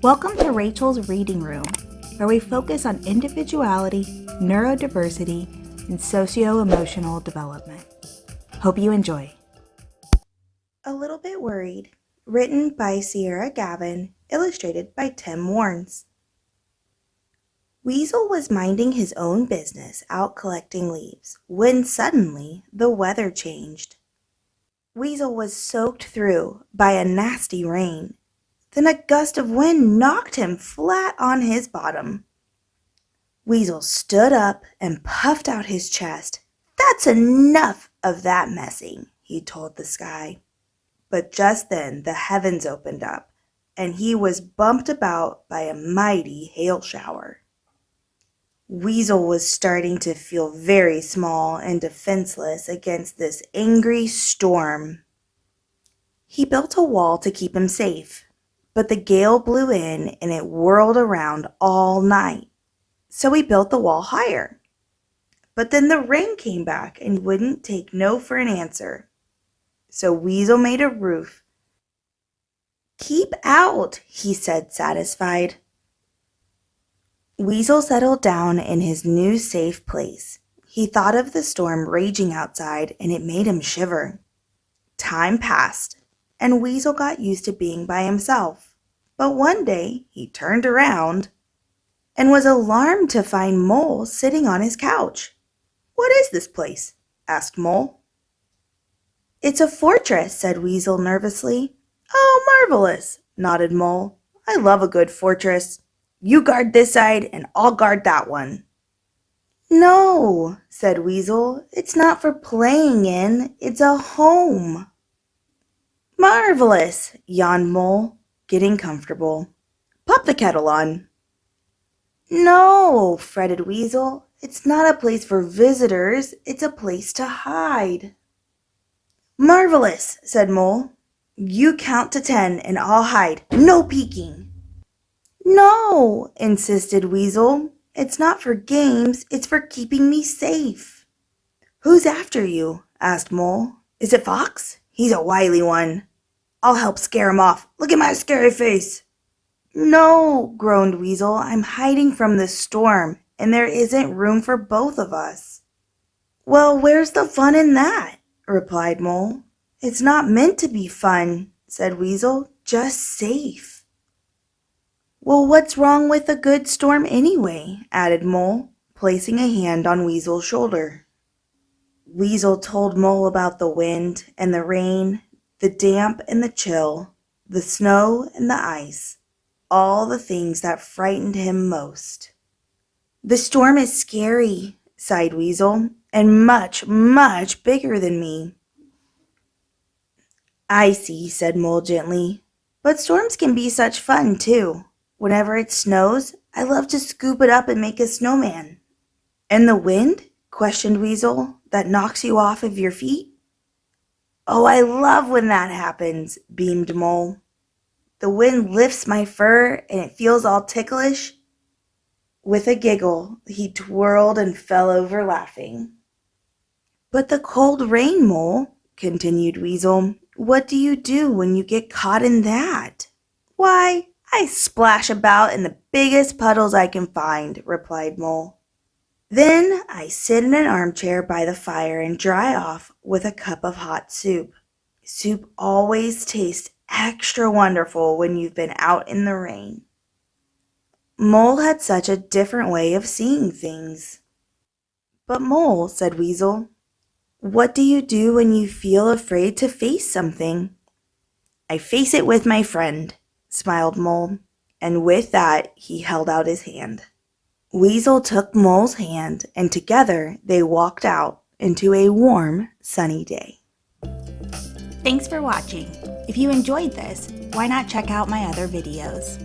Welcome to Rachel's Reading Room, where we focus on individuality, neurodiversity, and socio-emotional development. Hope you enjoy. A Little Bit Worried, written by Ciara Gavin, illustrated by Tim Warnes. Weasel was minding his own business out collecting leaves when suddenly the weather changed. Weasel was soaked through by a nasty rain. Then a gust of wind knocked him flat on his bottom. Weasel stood up and puffed out his chest. "That's enough of that messing," he told the sky. But just then the heavens opened up, and he was bumped about by a mighty hail shower. Weasel was starting to feel very small and defenseless against this angry storm. He built a wall to keep him safe, but the gale blew in and it whirled around all night. So he built the wall higher. But then the rain came back and wouldn't take no for an answer. So Weasel made a roof. "Keep out," he said, satisfied. Weasel settled down in his new safe place. He thought of the storm raging outside and it made him shiver. Time passed, and Weasel got used to being by himself. But one day he turned around and was alarmed to find Mole sitting on his couch. "What is this place?" asked Mole. "It's a fortress," said Weasel nervously. "Oh, marvelous," nodded Mole. "I love a good fortress. You guard this side and I'll guard that one." "No," said Weasel. "It's not for playing in. It's a home." "Marvelous," yawned Mole, getting comfortable. "Pop the kettle on." "No," fretted Weasel. "It's not a place for visitors. It's a place to hide." "Marvelous," said Mole. "You count to 10 and I'll hide. No peeking." "No," insisted Weasel. "It's not for games. It's for keeping me safe." "Who's after you?" asked Mole. "Is it Fox? He's a wily one. I'll help scare him off. Look at my scary face." "No," groaned Weasel. "I'm hiding from the storm, and there isn't room for both of us." "Well, where's the fun in that?" replied Mole. "It's not meant to be fun," said Weasel. "Just safe." "Well, what's wrong with a good storm anyway?" added Mole, placing a hand on Weasel's shoulder. Weasel told Mole about the wind and the rain, the damp and the chill, the snow and the ice, all the things that frightened him most. "The storm is scary," sighed Weasel, "and much, much bigger than me." "I see," said Mole gently. "But storms can be such fun, too. Whenever it snows, I love to scoop it up and make a snowman." "And the wind?" questioned Weasel. "That knocks you off of your feet?" "Oh, I love when that happens," beamed Mole. "The wind lifts my fur and it feels all ticklish." With a giggle, he twirled and fell over laughing. "But the cold rain, Mole," continued Weasel. "What do you do when you get caught in that?" "Why, I splash about in the biggest puddles I can find," replied Mole. "Then I sit in an armchair by the fire and dry off with a cup of hot soup. Soup always tastes extra wonderful when you've been out in the rain." Mole had such a different way of seeing things. "But Mole," said Weasel, "what do you do when you feel afraid to face something?" "I face it with my friend," smiled Mole, and with that he held out his hand. Weasel took Mole's hand, and together they walked out into a warm, sunny day. Thanks for watching. If you enjoyed this, why not check out my other videos?